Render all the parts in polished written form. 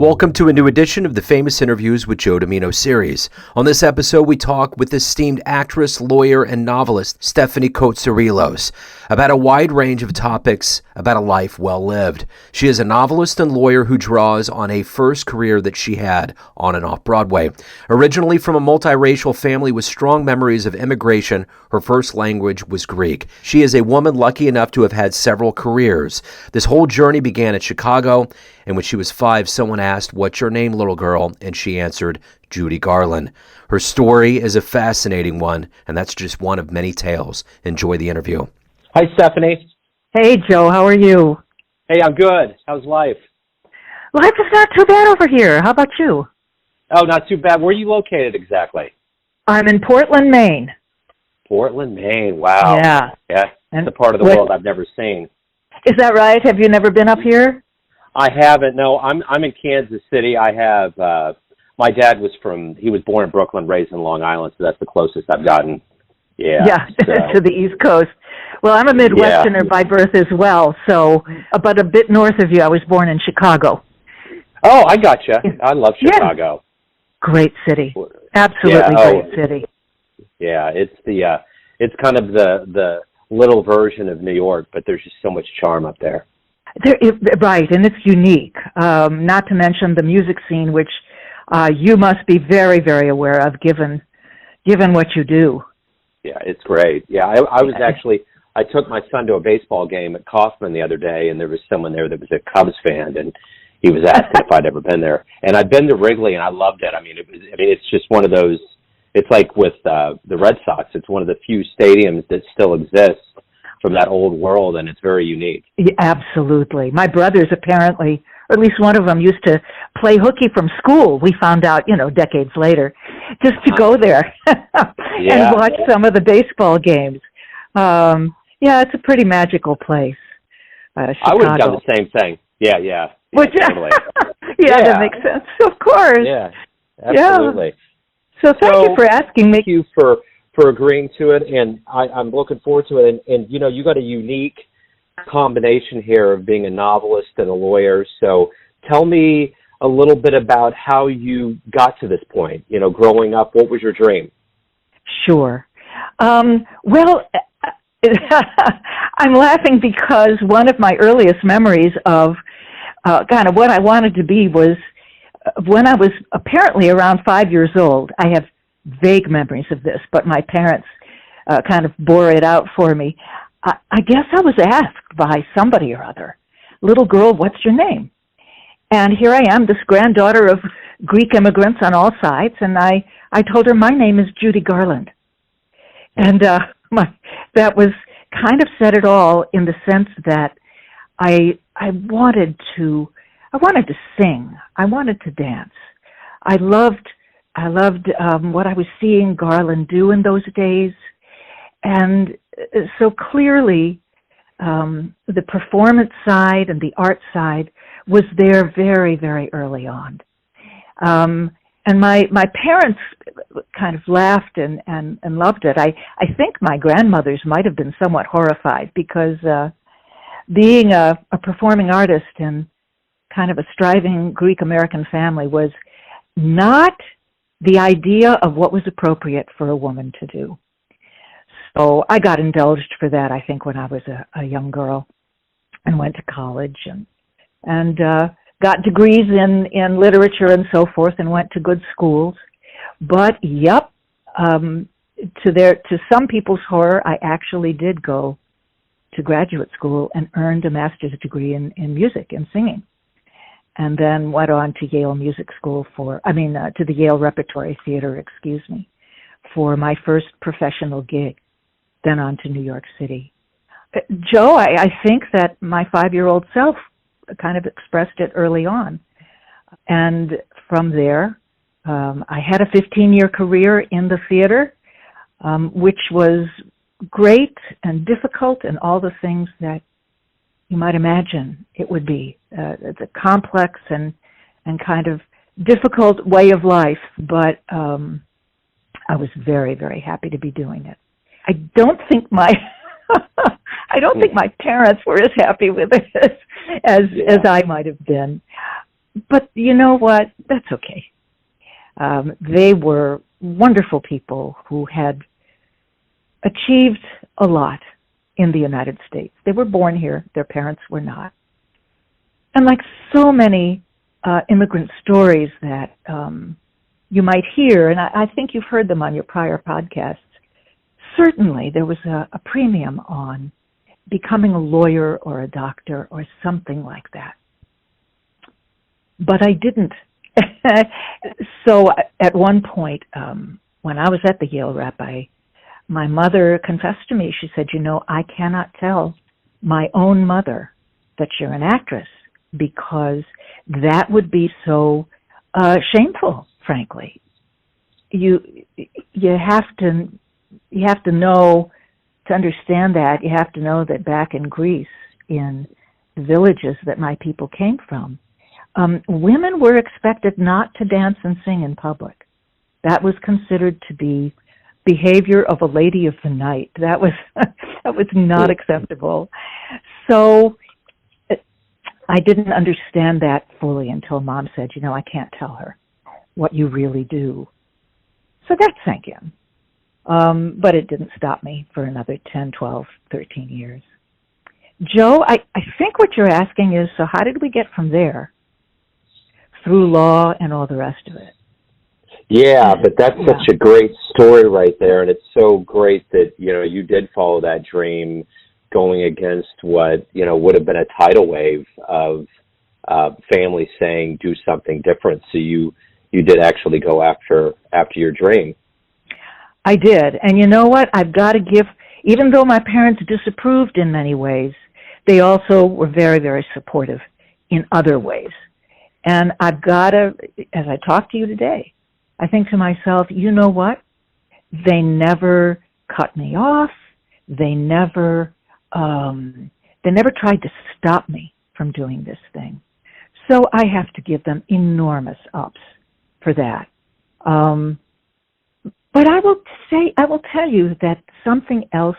Welcome to a new edition of the Famous Interviews with Joe Dimino series. On this episode, we talk with esteemed actress, lawyer, and novelist Stephanie Cotsirilos about a wide range of topics about a life well lived. She is a novelist and lawyer who draws on a first career that she had on and off Broadway. Originally from a multiracial family with strong memories of immigration, her first language was Greek. She is a woman lucky enough to have had several careers. This whole journey began in Chicago, and when she was 5, someone asked, "What's your name, little girl?" And she answered, Judy Garland. Her story is a fascinating one, and that's just one of many tales. Enjoy the interview. Hi, Stephanie. Hey, Joe. How are you? Hey, I'm good. How's life? Life is not too bad over here. How about you? Oh, not too bad. Where are you located exactly? I'm in Portland, Maine. Portland, Maine. Wow. Yeah. Yeah. It's a part of the world I've never seen. Is that right? Have you never been up here? I haven't. No, I'm in Kansas City. I have, my dad he was born in Brooklyn, raised in Long Island, so that's the closest I've gotten. Yeah. Yeah, to the East Coast. Well, I'm a Midwesterner by birth as well, so, but a bit north of you. I was born in Chicago. Oh, I gotcha. I love Chicago. Yeah. Great city. Absolutely great city. Yeah, it's kind of the little version of New York, but there's just so much charm up there. Right, and it's unique. Not to mention the music scene, which you must be very, very aware of, given what you do. Yeah, it's great. Yeah, I took my son to a baseball game at Kaufman the other day, and there was someone there that was a Cubs fan, and he was asking if I'd ever been there. And I'd been to Wrigley, and I loved it. I mean, it's just one of those. It's like with the Red Sox. It's one of the few stadiums that still exists from that old world, and it's very unique. Yeah, absolutely. My brothers apparently, or at least one of them, used to play hooky from school. We found out, decades later, just to go there and watch some of the baseball games. Yeah, it's a pretty magical place. Chicago. I would have done the same thing. Yeah. Totally. Yeah, that makes sense. Of course. Yeah, absolutely. Yeah. So thank you for asking me. Thank you for agreeing to it, and I'm looking forward to it. And you got a unique combination here of being a novelist and a lawyer. So tell me a little bit about how you got to this point. Growing up, what was your dream? Sure. Well, I'm laughing because one of my earliest memories of kind of what I wanted to be was when I was apparently around 5 years old. I have vague memories of this, but my parents kind of bore it out for me. I guess I was asked by somebody or other, "Little girl, what's your name?" And here I am, this granddaughter of Greek immigrants on all sides, and I told her my name is Judy Garland. And that was kind of said it all in the sense that I wanted to sing. I wanted to dance. I loved what I was seeing Garland do in those days. And so clearly, the performance side and the art side was there very, very early on. And my parents kind of laughed and loved it. I think my grandmothers might have been somewhat horrified because being a performing artist in kind of a striving Greek-American family was not the idea of what was appropriate for a woman to do. So I got indulged for that, I think, when I was a young girl and went to college and got degrees in literature and so forth and went to good schools. But, to some people's horror, I actually did go to graduate school and earned a master's degree in music and singing. And then went on to Yale Music School to the Yale Repertory Theater, for my first professional gig, then on to New York City. Joe, I think that my 5-year-old self kind of expressed it early on. And from there, I had a 15-year career in the theater, which was great and difficult and all the things that you might imagine it would be. It's a complex and kind of difficult way of life, but I was very, very happy to be doing it. I don't think my parents were as happy with it as I might have been. But you know what? That's okay. They were wonderful people who had achieved a lot in the United States. They were born here. Their parents were not. And like so many immigrant stories that you might hear, and I think you've heard them on your prior podcasts, certainly there was a premium on becoming a lawyer or a doctor or something like that. But I didn't. So at one point, when I was at the Yale Rep, my mother confessed to me. She said, I cannot tell my own mother that you're an actress because that would be so shameful, frankly. You have to know, to understand that, you have to know that back in Greece, in the villages that my people came from, women were expected not to dance and sing in public. That was considered to be behavior of a lady of the night. That was not acceptable. So I didn't understand that fully until Mom said, I can't tell her what you really do. So that sank in. But it didn't stop me for another 10, 12, 13 years. Joe, I think what you're asking is, so how did we get from there through law and all the rest of it? Yeah, but that's such a great story right there, and it's so great that, you did follow that dream going against what, would have been a tidal wave of families saying do something different. So you did actually go after your dream. I did. And you know what? I've got to give, even though my parents disapproved in many ways, they also were very, very supportive in other ways. And I've got to, as I talk to you today, I think to myself, you know what? They never cut me off. They never tried to stop me from doing this thing. So I have to give them enormous ups for that. But I will tell you that something else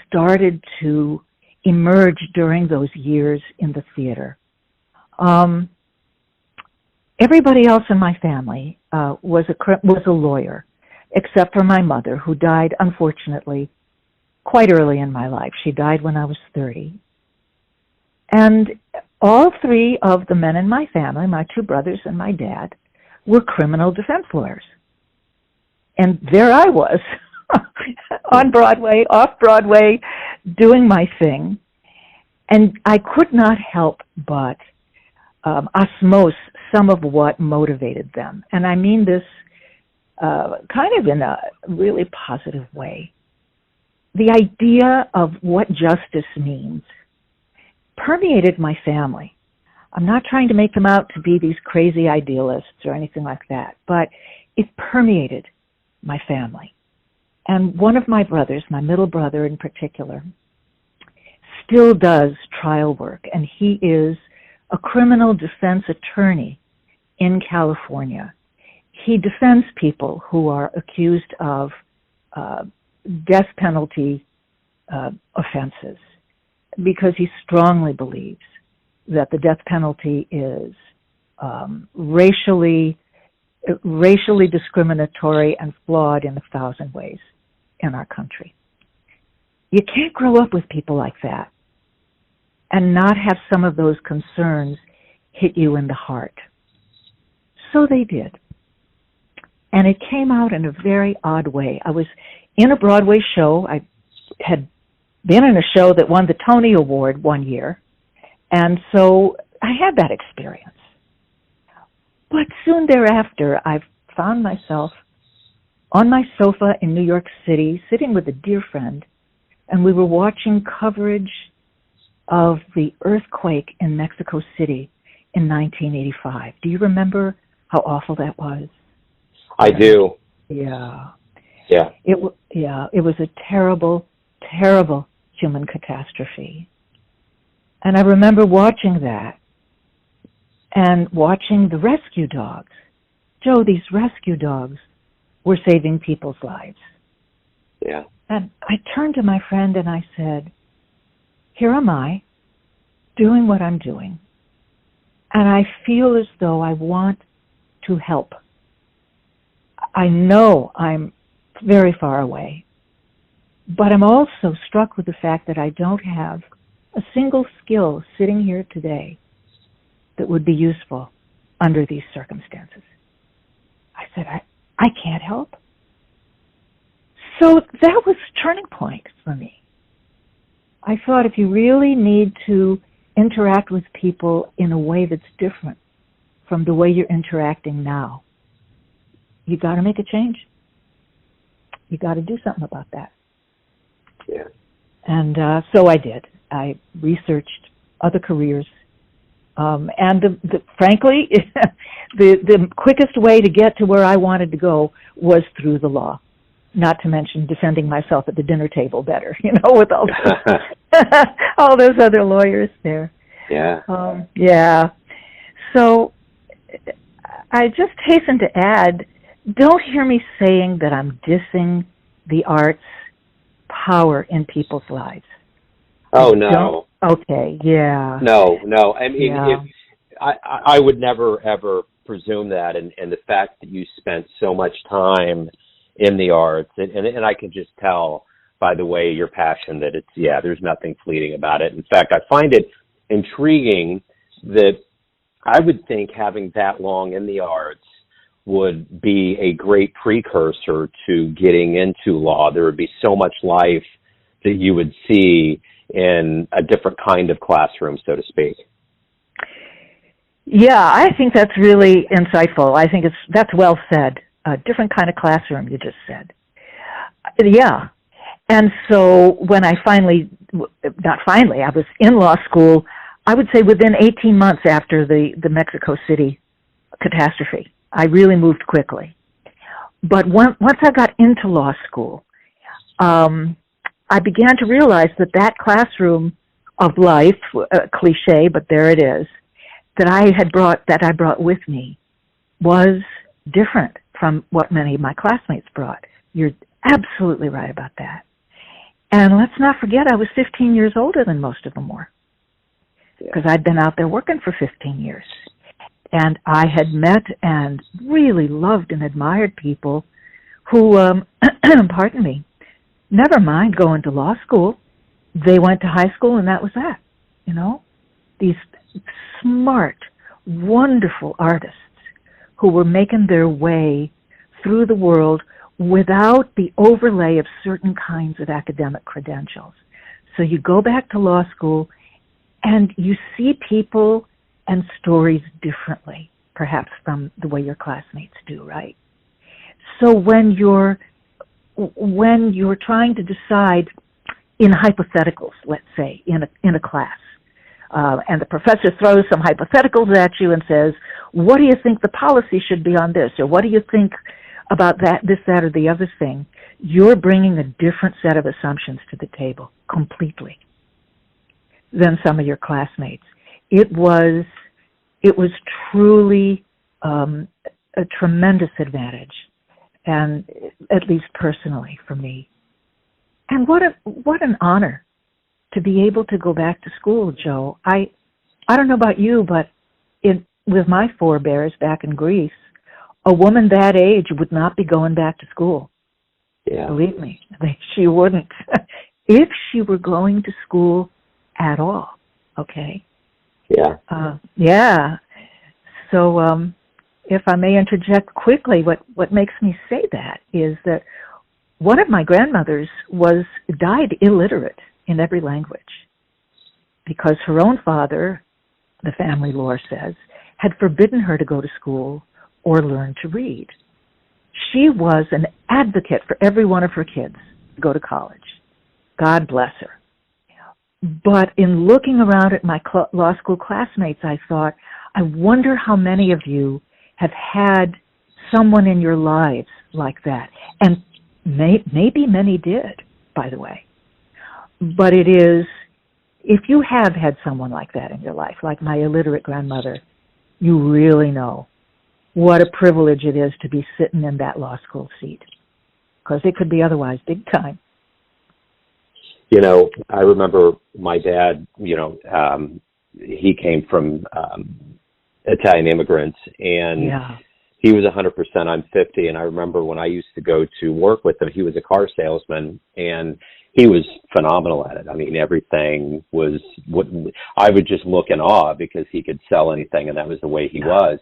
started to emerge during those years in the theater. Everybody else in my family was a lawyer, except for my mother, who died, unfortunately, quite early in my life. She died when I was 30. And all three of the men in my family, my two brothers and my dad, were criminal defense lawyers. And there I was, on Broadway, off Broadway, doing my thing. And I could not help but osmose some of what motivated them. And I mean this kind of in a really positive way. The idea of what justice means permeated my family. I'm not trying to make them out to be these crazy idealists or anything like that, but it permeated my family. And one of my brothers, my middle brother in particular, still does trial work, and he is a criminal defense attorney in California. He defends people who are accused of death penalty offenses because he strongly believes that the death penalty is racially discriminatory and flawed in 1,000 ways in our country. You can't grow up with people like that and not have some of those concerns hit you in the heart. So they did. And it came out in a very odd way. I was in a Broadway show. I had been in a show that won the Tony Award one year, and so I had that experience. But soon thereafter, I found myself on my sofa in New York City, sitting with a dear friend, and we were watching coverage of the earthquake in Mexico City in 1985. Do you remember how awful that was? I do. Yeah. Yeah. It was a terrible, terrible human catastrophe. And I remember watching that and watching the rescue dogs. Joe, these rescue dogs were saving people's lives. Yeah. And I turned to my friend and I said, here am I, doing what I'm doing. And I feel as though I want to help. I know I'm very far away, but I'm also struck with the fact that I don't have a single skill sitting here today that would be useful under these circumstances. I said, I can't help. So that was a turning point for me. I thought if you really need to interact with people in a way that's different from the way you're interacting now, you got to make a change. You got to do something about that. Yeah. And so I did. I researched other careers. And frankly, the quickest way to get to where I wanted to go was through the law. Not to mention defending myself at the dinner table better, with all all those other lawyers there. Yeah. Yeah. So I just hasten to add, don't hear me saying that I'm dissing the arts' power in people's lives. Oh, no. Okay, yeah. No. I mean, Yeah. I would never, ever presume that. And the fact that you spent so much time in the arts, and I can just tell by the way your passion that there's nothing fleeting about it. In fact, I find it intriguing that I would think having that long in the arts would be a great precursor to getting into law. There would be so much life that you would see in a different kind of classroom, so to speak. Yeah, I think that's really insightful. I think that's well said. A different kind of classroom, you just said. Yeah. And so when I I was in law school, I would say within 18 months after the Mexico City catastrophe. I really moved quickly. But once I got into law school, I began to realize that classroom of life, cliche, but there it is, that I brought with me was different from what many of my classmates brought. You're absolutely right about that. And let's not forget, I was 15 years older than most of them were, because I'd been out there working for 15 years. And I had met and really loved and admired people who, pardon me, never mind going to law school. They went to high school and that was that, These smart, wonderful artists who were making their way through the world without the overlay of certain kinds of academic credentials. So you go back to law school and you see people and stories differently, perhaps from the way your classmates do, right? So when you're trying to decide in hypotheticals, let's say, in a class, and the professor throws some hypotheticals at you and says, what do you think the policy should be on this? Or what do you think about that, or the other thing? You're bringing a different set of assumptions to the table completely than some of your classmates. It was truly a tremendous advantage, and at least personally for me. And what an honor to be able to go back to school, Joe. I don't know about you, but with my forebears back in Greece, a woman that age would not be going back to school. Yeah. Believe me, she wouldn't. If she were going to school at all, okay? Yeah. Yeah. So if I may interject quickly, what makes me say that is that one of my grandmothers died illiterate in every language because her own father, the family lore says, had forbidden her to go to school or learn to read. She was an advocate for every one of her kids to go to college. God bless her. But in looking around at my law school classmates, I thought, I wonder how many of you have had someone in your lives like that. And maybe many did, by the way. But it is, if you have had someone like that in your life, like my illiterate grandmother, you really know what a privilege it is to be sitting in that law school seat. Because it could be otherwise big time. I remember my dad, he came from Italian immigrants, and Yeah. he was 100%. I'm 50, and I remember when I used to go to work with him, he was a car salesman, and he was phenomenal at it. I mean, everything was what I would just look in awe because he could sell anything, and that was the way he was.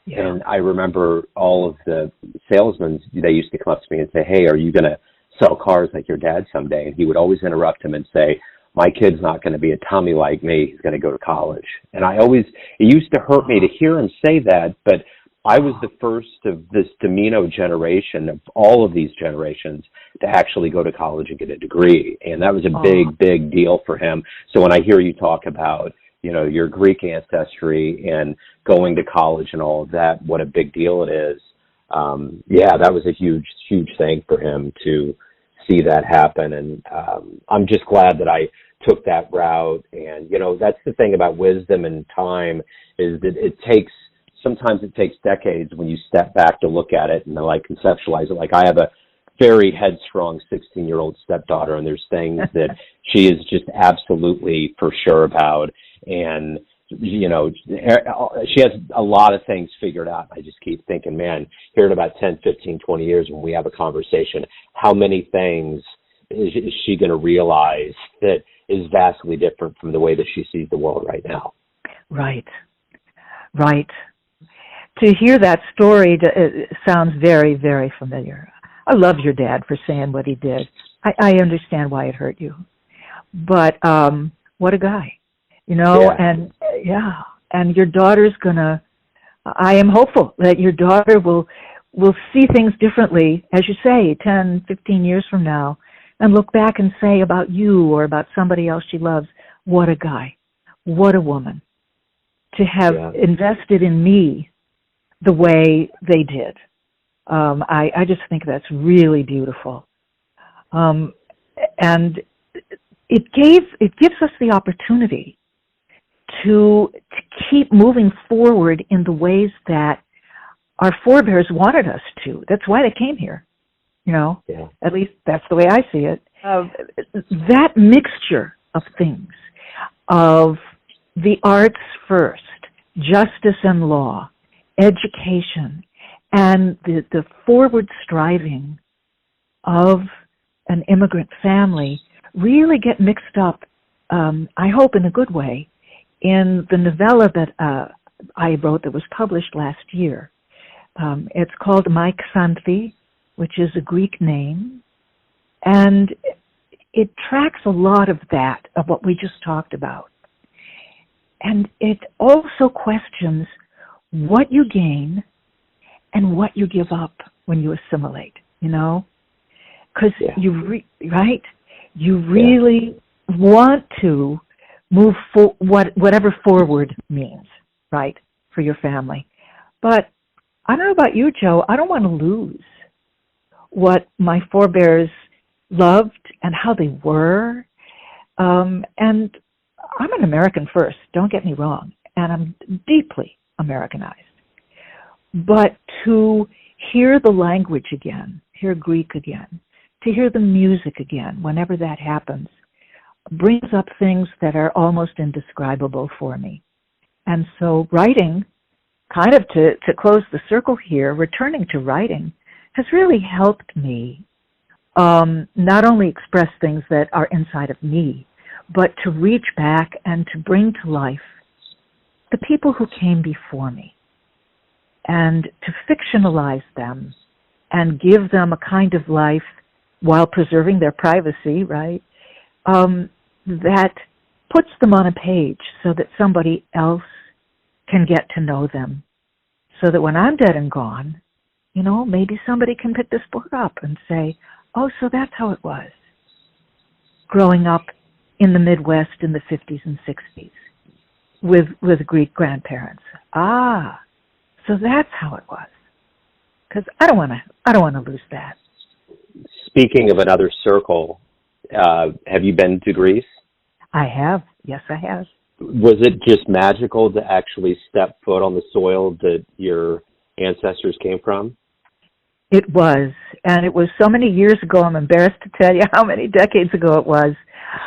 Yeah. And I remember all of the salesmen, they used to come up to me and say, "Hey, are you going to sell cars like your dad someday?" And he would always interrupt him and say, "My kid's not going to be a Tommy like me. He's going to go to college." And it used to hurt me to hear him say that, but I was the first of this Dimino generation, of all of these generations, to actually go to college and get a degree. And that was a big, big deal for him. So when I hear you talk about, your Greek ancestry and going to college and all of that, what a big deal it is. That was a huge, huge thing for him to see that happen. And I'm just glad that I took that route. And, that's the thing about wisdom and time, is that sometimes it takes decades when you step back to look at it and conceptualize it. Like, I have a very headstrong 16-year-old stepdaughter, and there's things that she is just absolutely for sure about. And, she has a lot of things figured out. I just keep thinking, man, here in about 10, 15, 20 years when we have a conversation, how many things is she going to realize that is vastly different from the way that she sees the world right now? Right. To hear that story sounds very, very familiar. I love your dad for saying what he did. I understand why it hurt you. But what a guy, and your daughter's I am hopeful that your daughter will see things differently, as you say, 10, 15 years from now, and look back and say about you or about somebody else she loves, what a guy, what a woman, to have invested in me the way they did. I just think that's really beautiful. And it gives us the opportunity to keep moving forward in the ways that our forebears wanted us to. That's why they came here, At least that's the way I see it. That mixture of things, of the arts first, justice and law, education, and the forward striving of an immigrant family really get mixed up, I hope in a good way, in the novella that I wrote that was published last year. It's called My Xanthi, which is a Greek name, and it tracks a lot of that, of what we just talked about. And it also questions what you gain and what you give up when you assimilate, Because you really want to move whatever forward means, right, for your family. But I don't know about you, Joe. I don't want to lose what my forebears loved and how they were. And I'm an American first, don't get me wrong, and I'm deeply Americanized. But to hear the language again, hear Greek again, to hear the music again, whenever that happens, brings up things that are almost indescribable for me. And so writing, kind of to close the circle here, returning to writing, has really helped me not only express things that are inside of me, but to reach back and to bring to life the people who came before me, and to fictionalize them and give them a kind of life while preserving their privacy, right, that puts them on a page so that somebody else can get to know them. So that when I'm dead and gone, maybe somebody can pick this book up and say, oh, so that's how it was, growing up in the Midwest in the 50s and 60s with Greek grandparents. So that's how it was. Because I don't want to lose that. Speaking of another circle, have you been to Greece? I have. Yes, I have. Was it just magical to actually step foot on the soil that your ancestors came from? It was. And it was so many years ago, I'm embarrassed to tell you how many decades ago it was.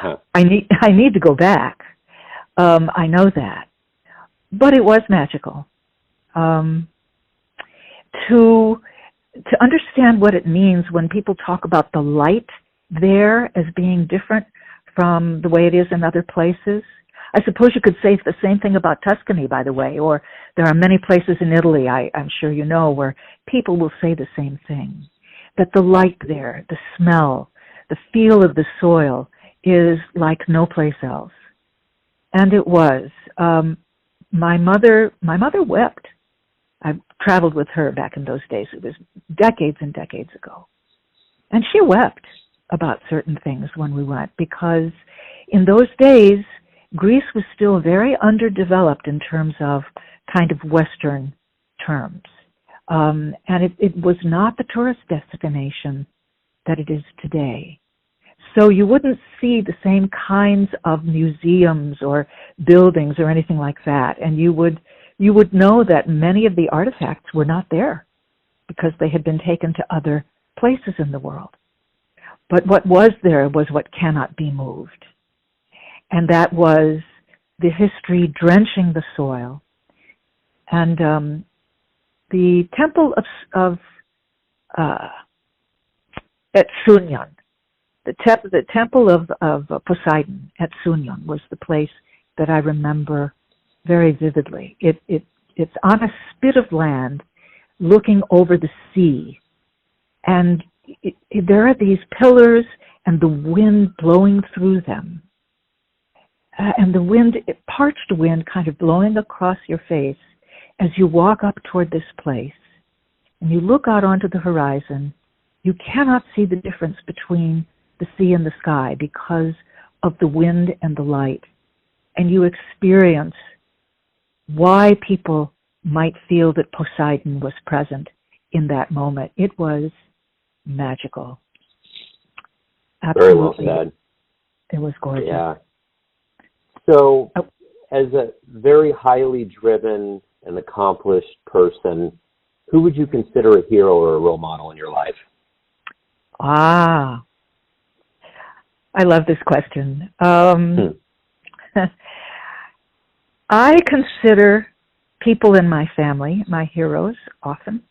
Uh-huh. I need to go back. I know that. But it was magical. to understand what it means when people talk about the light there as being different from the way it is in other places. I suppose you could say the same thing about Tuscany, by the way, or there are many places in Italy, I'm sure you know, where people will say the same thing, that the light there, the smell, the feel of the soil is like no place else. And it was. My mother wept. I traveled with her back in those days. It was decades and decades ago. And she wept about certain things when we went, because in those days, Greece was still very underdeveloped in terms of kind of Western terms. And it was not the tourist destination that it is today. So you wouldn't see the same kinds of museums or buildings or anything like that. And you would know that many of the artifacts were not there because they had been taken to other places in the world. But what was there was what cannot be moved. And that was the history drenching the soil. And the temple of at Sunyon, the temple of Poseidon at Sunyon was the place that I remember very vividly. It's on a spit of land looking over the sea. And there are these pillars and the wind blowing through them. And the wind, parched wind, kind of blowing across your face as you walk up toward this place. And you look out onto the horizon, you cannot see the difference between the sea and the sky because of the wind and the light. And you experience why people might feel that Poseidon was present in that moment. It was magical. Absolutely. Very well said. It was gorgeous. Yeah. So, as a very highly driven and accomplished person, who would you consider a hero or a role model in your life? I love this question. I consider people in my family my heroes often.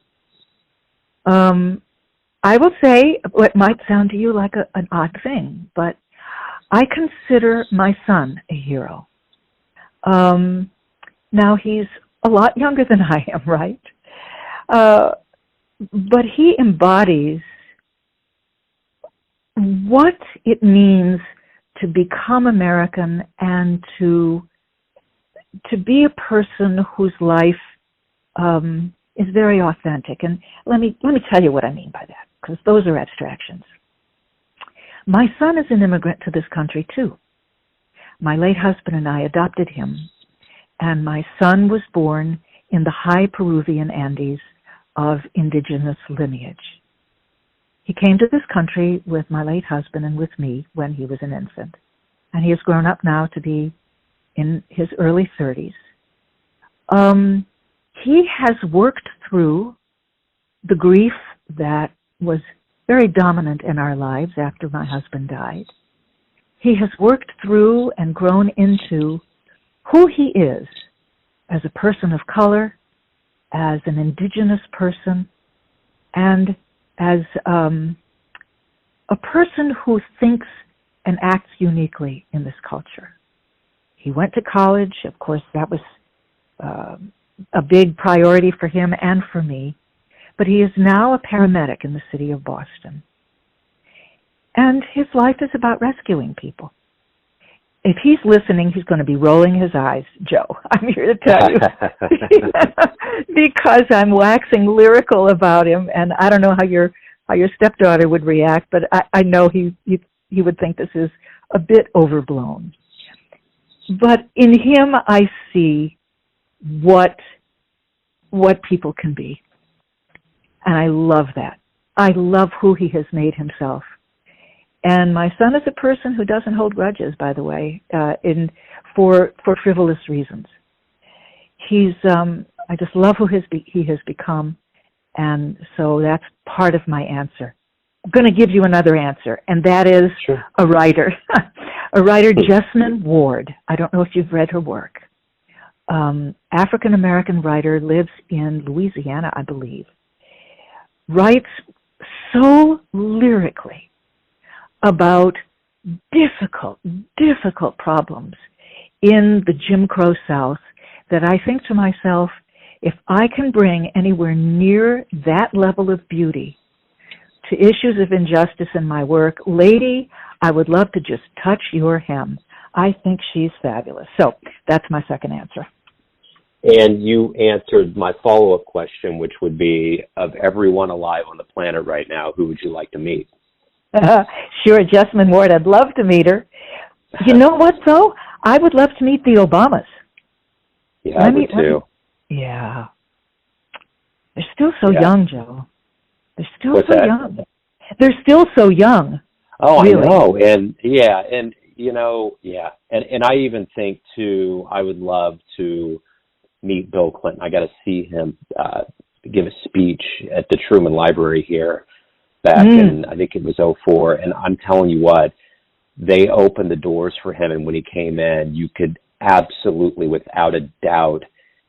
I will say what might sound to you like an odd thing, but I consider my son a hero. Now, he's a lot younger than I am, right? But he embodies what it means to become American and to be a person whose life is very authentic. And let me tell you what I mean by that, because those are abstractions. My son is an immigrant to this country, too. My late husband and I adopted him, and my son was born in the high Peruvian Andes of indigenous lineage. He came to this country with my late husband and with me when he was an infant, and he has grown up now to be in his early 30s. He has worked through the grief that was very dominant in our lives after my husband died. He has worked through and grown into who he is as a person of color, as an indigenous person, and as a person who thinks and acts uniquely in this culture. He went to college. Of course, that was a big priority for him and for me. But he is now a paramedic in the city of Boston. And his life is about rescuing people. If he's listening, he's going to be rolling his eyes, Joe. I'm here to tell you. Because I'm waxing lyrical about him, and I don't know how your stepdaughter would react, but I know he would think this is a bit overblown. But in him, I see what people can be. And I love that. I love who he has made himself. And my son is a person who doesn't hold grudges, by the way, for frivolous reasons. I just love who he has become, and so that's part of my answer. I'm going to give you another answer, and that is a writer. A writer, Jessamine Ward. I don't know if you've read her work. African-American writer, lives in Louisiana, I believe, writes so lyrically about difficult problems in the Jim Crow South that I think to myself, if I can bring anywhere near that level of beauty to issues of injustice in my work, lady, I would love to just touch your hem. I think she's fabulous. So that's my second answer. And you answered my follow-up question, which would be, of everyone alive on the planet right now, who would you like to meet? Sure, Jessamine Ward. I'd love to meet her. You know what, though? I would love to meet the Obamas. Yeah, I would too. Yeah. They're still so young, Joe. They're still young. They're still so young. Oh, really. I know. And And I even think too, I would love to meet Bill Clinton. I got to see him give a speech at the Truman Library here back in, I think it was 2004. And I'm telling you what, they opened the doors for him. And when he came in, you could absolutely, without a doubt,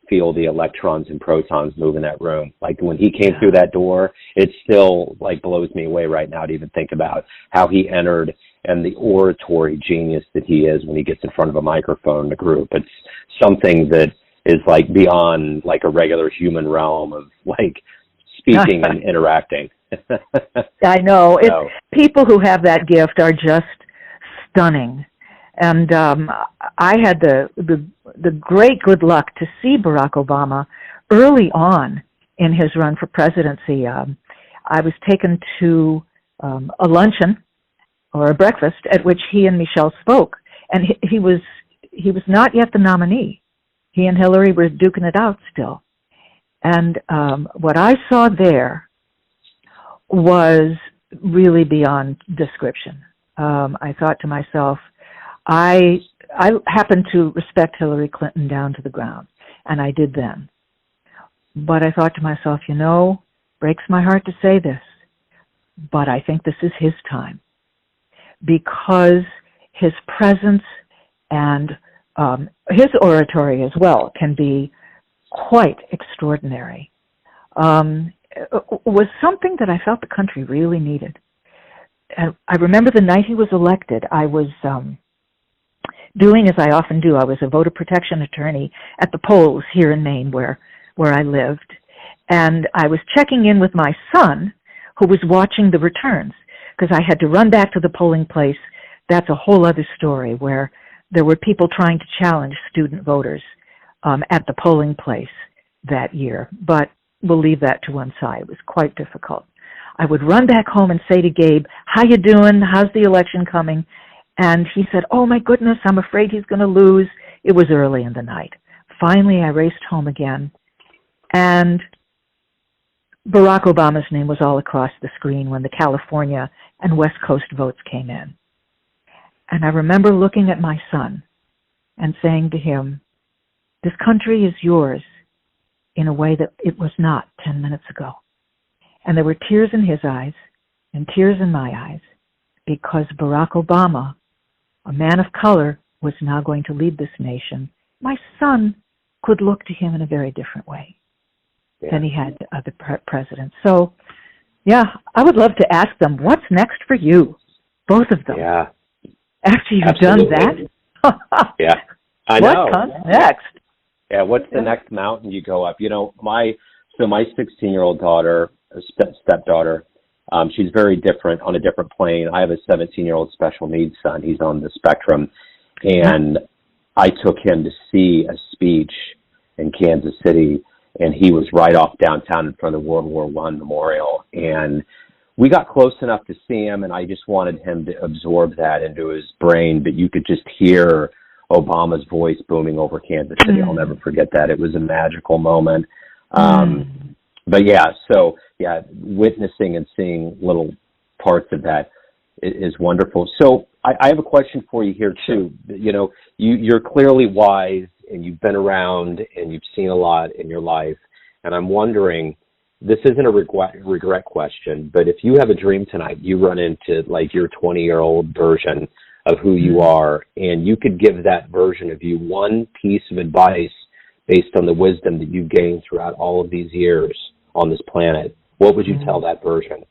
feel the electrons and protons move in that room. Like when he came through that door, it still like blows me away right now to even think about how he entered and the oratory genius that he is when he gets in front of a microphone in a group. It's something that is like beyond like a regular human realm of like speaking and interacting. I know. So. People who have that gift are just stunning. And I had the great good luck to see Barack Obama early on in his run for presidency. I was taken to a luncheon or a breakfast at which he and Michelle spoke, and he was not yet the nominee. He and Hillary were duking it out still. And what I saw there was really beyond description. I thought to myself, I happen to respect Hillary Clinton down to the ground, and I did then. But I thought to myself, breaks my heart to say this, but I think this is his time, because his presence and his oratory as well can be quite extraordinary. Was something that I felt the country really needed. I remember the night he was elected, I was doing as I often do. I was a voter protection attorney at the polls here in Maine where I lived. And I was checking in with my son, who was watching the returns, because I had to run back to the polling place. That's a whole other story, where there were people trying to challenge student voters at the polling place that year. But we'll leave that to one side. It was quite difficult. I would run back home and say to Gabe, "How you doing? How's the election coming?" And he said, "Oh, my goodness, I'm afraid he's going to lose." It was early in the night. Finally, I raced home again, and Barack Obama's name was all across the screen when the California and West Coast votes came in. And I remember looking at my son and saying to him, "This country is yours in a way that it was not 10 minutes ago." And there were tears in his eyes and tears in my eyes, because Barack Obama, a man of color, was now going to lead this nation. My son could look to him in a very different way than he had to other presidents. So, I would love to ask them, what's next for you? Both of them. Yeah. After you've done that? Yeah, I know. What comes next? Yeah, what's the next mountain you go up? My 16-year-old daughter, stepdaughter, she's very different, on a different plane. I have a 17-year-old special needs son. He's on the spectrum. And I took him to see a speech in Kansas City, and he was right off downtown in front of the World War I Memorial. And we got close enough to see him, and I just wanted him to absorb that into his brain. But you could just hear Obama's voice booming over Kansas City. I'll never forget that. It was a magical moment. But witnessing and seeing little parts of that is wonderful. So I have a question for you here too. You're clearly wise, and you've been around, and you've seen a lot in your life. And I'm wondering, this isn't a regret question, but if you have a dream tonight, you run into like your 20-year-old version of who you are, and you could give that version of you one piece of advice based on the wisdom that you've gained throughout all of these years on this planet, what would you tell that version?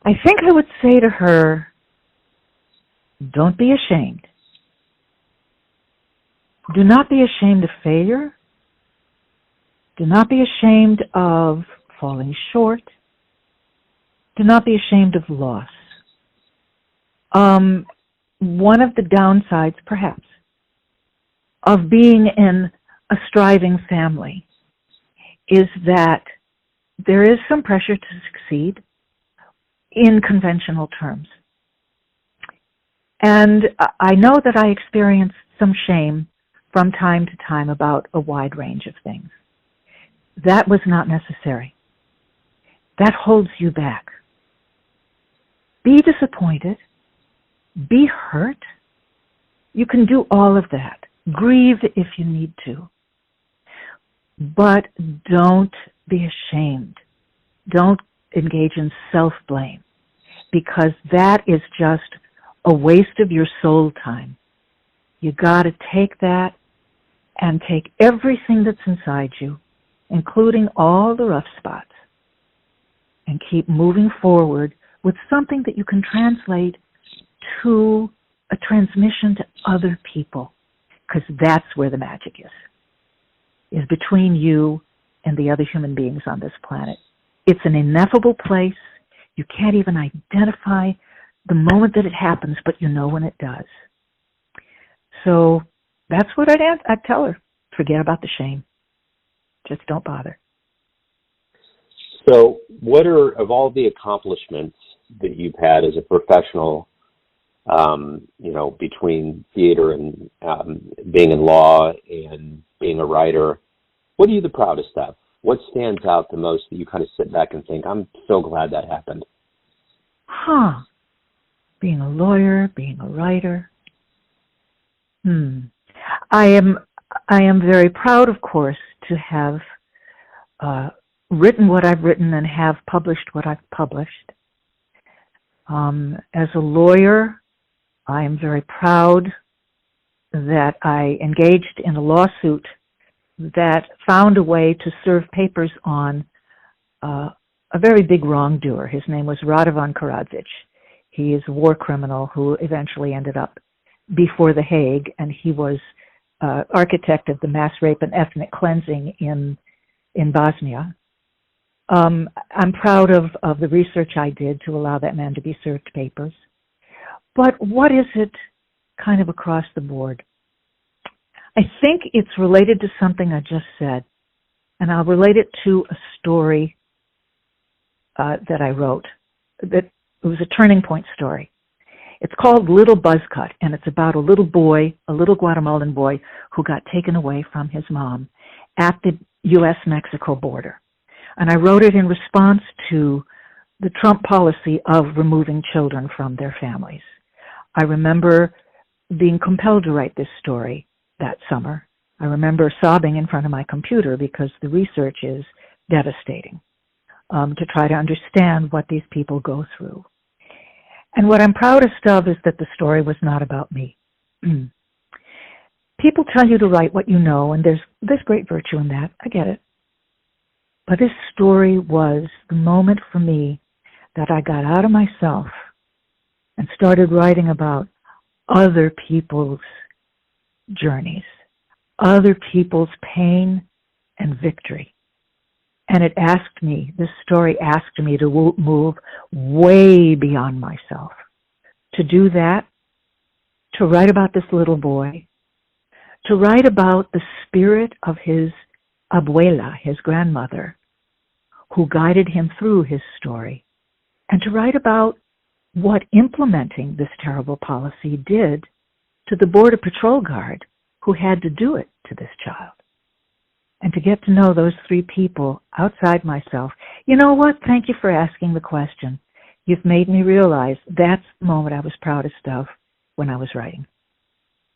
I think I would say to her, don't be ashamed. Do not be ashamed of failure. Do not be ashamed of falling short. Do not be ashamed of loss. One of the downsides, perhaps, of being in a striving family is that there is some pressure to succeed in conventional terms. And I know that I experienced some shame from time to time about a wide range of things. That was not necessary. That holds you back. Be disappointed. Be hurt. You can do all of that. Grieve if you need to. But don't be ashamed. Don't engage in self-blame, because that is just a waste of your soul time. You got to take that and take everything that's inside you, including all the rough spots, and keep moving forward with something that you can translate to a transmission to other people, because that's where the magic is between you and the other human beings on this planet. It's an ineffable place. You can't even identify the moment that it happens, but you know when it does. So that's what I'd tell her. Forget about the shame. Just don't bother. So what are, of all the accomplishments that you've had as a professional, between theater and being in law and being a writer, what are you the proudest of? What stands out the most that you kind of sit back and think, I'm so glad that happened? Being a lawyer, being a writer. I am very proud, of course, to have written what I've written and have published what I've published. As a lawyer, I am very proud that I engaged in a lawsuit that found a way to serve papers on a very big wrongdoer. His name was Radovan Karadzic. He is a war criminal who eventually ended up before The Hague, and he was architect of the mass rape and ethnic cleansing in Bosnia. I'm proud of the research I did to allow that man to be served papers. But what is it kind of across the board? I think it's related to something I just said, and I'll relate it to a story that I wrote. That it was a turning point story. It's called Little Buzzcut, and it's about a little boy, a little Guatemalan boy, who got taken away from his mom at the U.S.-Mexico border. And I wrote it in response to the Trump policy of removing children from their families. I remember being compelled to write this story that summer. I remember sobbing in front of my computer because the research is devastating, to try to understand what these people go through. And what I'm proudest of is that the story was not about me. People tell you to write what you know, and there's great virtue in that. I get it. But this story was the moment for me that I got out of myself and started writing about other people's journeys, other people's pain and victory. And this story asked me to move way beyond myself. To do that, to write about this little boy, to write about the spirit of his abuela, his grandmother, who guided him through his story, and to write about what implementing this terrible policy did to the Border Patrol guard who had to do it to this child. And to get to know those three people outside myself. You know what? Thank you for asking the question. You've made me realize that's the moment I was proudest of when I was writing.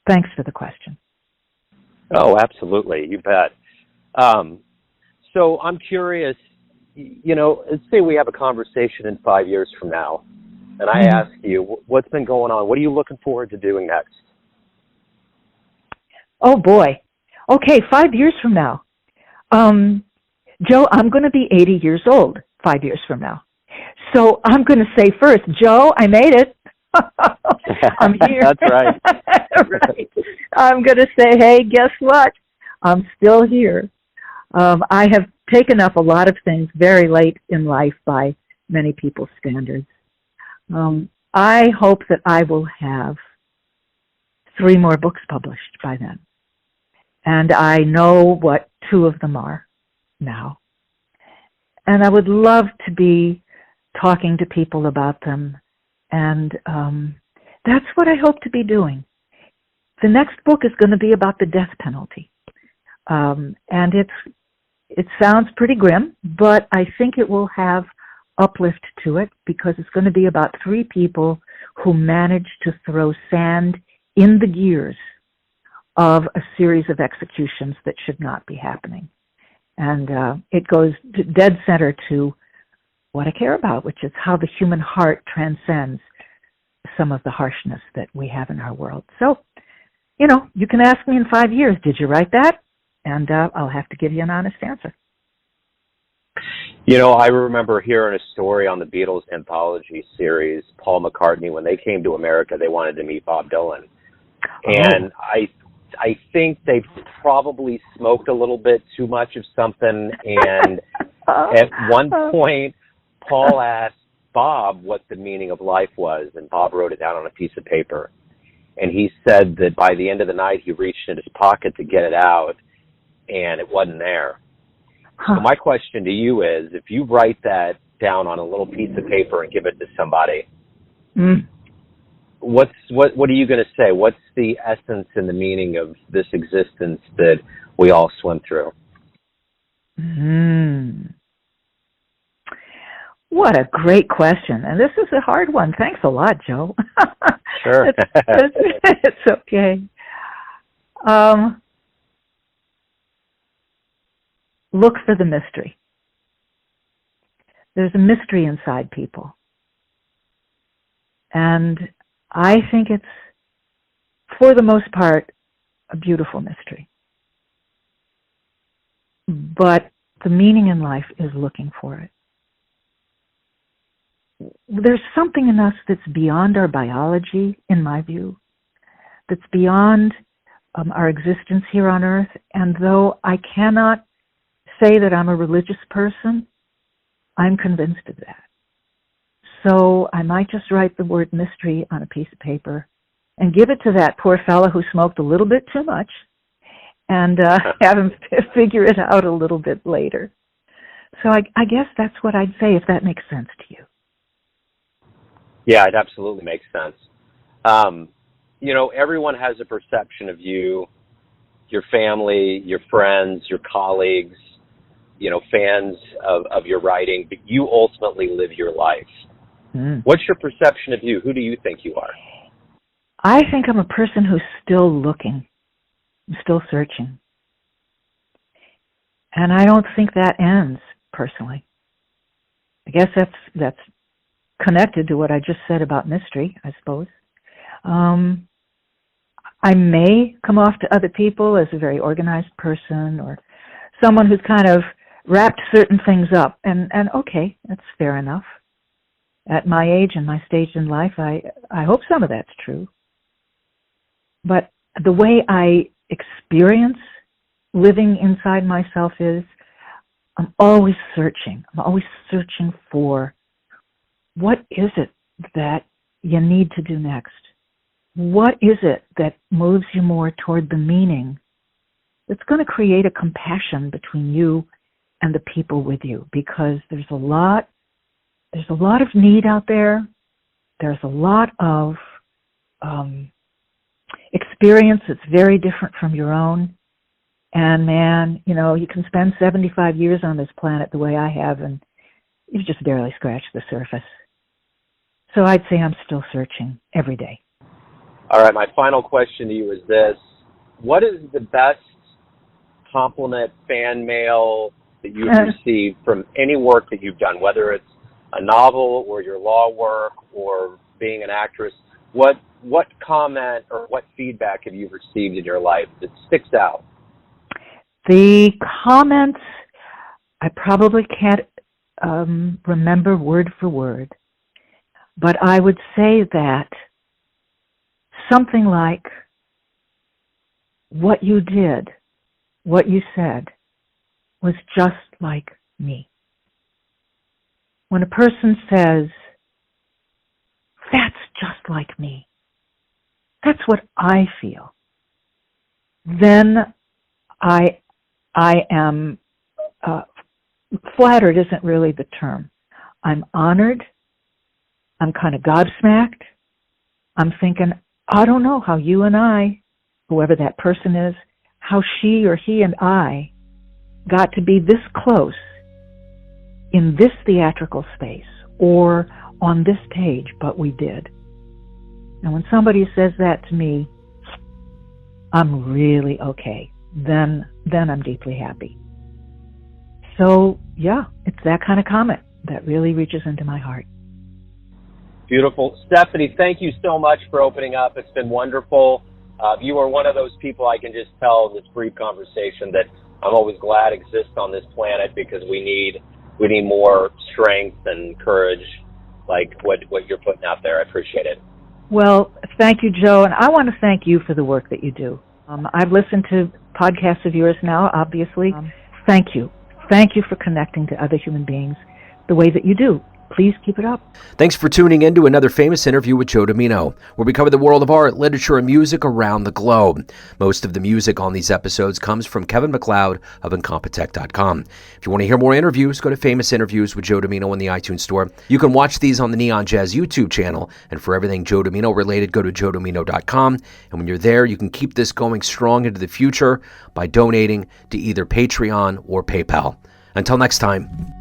Thanks for the question. Oh, absolutely. You bet. So I'm curious, let's say we have a conversation in 5 years from now, and I ask you, what's been going on? What are you looking forward to doing next? Oh boy. Okay, 5 years from now. Joe, I'm going to be 80 years old 5 years from now. So I'm going to say first, Joe, I made it. I'm here. That's right. Right. I'm going to say, hey, guess what? I'm still here. I have taken up a lot of things very late in life by many people's standards. I hope that I will have 3 more books published by then. And I know what 2 of them are now. And I would love to be talking to people about them. And that's what I hope to be doing. The next book is going to be about the death penalty. And it sounds pretty grim, but I think it will have uplift to it because it's going to be about 3 people who managed to throw sand in the gears of a series of executions that should not be happening. And it goes dead center to what I care about, which is how the human heart transcends some of the harshness that we have in our world. So, you can ask me in 5 years, did you write that? And I'll have to give you an honest answer. I remember hearing a story on the Beatles anthology series, Paul McCartney, when they came to America, they wanted to meet Bob Dylan. And I think they probably smoked a little bit too much of something. And at one point, Paul asked Bob what the meaning of life was, and Bob wrote it down on a piece of paper. And he said that by the end of the night, he reached in his pocket to get it out, and it wasn't there. So my question to you is, if you write that down on a little piece of paper and give it to somebody, what are you going to say? What's the essence and the meaning of this existence that we all swim through? What a great question. And this is a hard one. Thanks a lot, Joe. Sure. It's okay. Look for the mystery. There's a mystery inside people. And I think it's, for the most part, a beautiful mystery. But the meaning in life is looking for it. There's something in us that's beyond our biology, in my view, that's beyond our existence here on Earth. And though I cannot say that I'm a religious person, I'm convinced of that. So I might just write the word mystery on a piece of paper and give it to that poor fellow who smoked a little bit too much and have him figure it out a little bit later. So I guess that's what I'd say, if that makes sense to you. Yeah, it absolutely makes sense. Everyone has a perception of you, your family, your friends, your colleagues, fans of your writing, but you ultimately live your life. What's your perception of you? Who do you think you are? I think I'm a person who's still looking, I'm still searching. And I don't think that ends, personally. I guess that's connected to what I just said about mystery, I suppose. I may come off to other people as a very organized person or someone who's kind of wrapped certain things up. And okay, that's fair enough. At my age and my stage in life, I hope some of that's true. But the way I experience living inside myself is I'm always searching. I'm always searching for what is it that you need to do next? What is it that moves you more toward the meaning that's going to create a compassion between you and the people with you? Because there's a lot of need out there. There's a lot of experience that's very different from your own. And man, you can spend 75 years on this planet the way I have, and you've just barely scratched the surface. So I'd say I'm still searching every day. All right, my final question to you is this. What is the best compliment, fan mail that you've received from any work that you've done, whether it's a novel or your law work or being an actress? what comment or what feedback have you received in your life that sticks out? The comments, I probably can't remember word for word, but I would say that something like, what you did, what you said, was just like me. When a person says, that's just like me, that's what I feel, then I am, flattered isn't really the term. I'm honored. I'm kind of gobsmacked. I'm thinking, I don't know how you and I, whoever that person is, how she or he and I got to be this close in this theatrical space or on this page, but we did. And when somebody says that to me, I'm really okay. Then I'm deeply happy. So, yeah, it's that kind of comment that really reaches into my heart. Beautiful. Stephanie, thank you so much for opening up. It's been wonderful. You are one of those people I can just tell in this brief conversation that I'm always glad exists on this planet, because we need more strength and courage like what you're putting out there. I appreciate it. Well, thank you, Joe, and I want to thank you for the work that you do. I've listened to podcasts of yours now, obviously. Thank you. Thank you for connecting to other human beings the way that you do. Please keep it up. Thanks for tuning in to another famous interview with Joe Dimino, where we cover the world of art, literature, and music around the globe. Most of the music on these episodes comes from Kevin MacLeod of Incompetech.com. If you want to hear more interviews, go to Famous Interviews with Joe Dimino in the iTunes Store. You can watch these on the Neon Jazz YouTube channel, and for everything Joe Dimino related, go to joedimino.com. And when you're there, you can keep this going strong into the future by donating to either Patreon or PayPal. Until next time.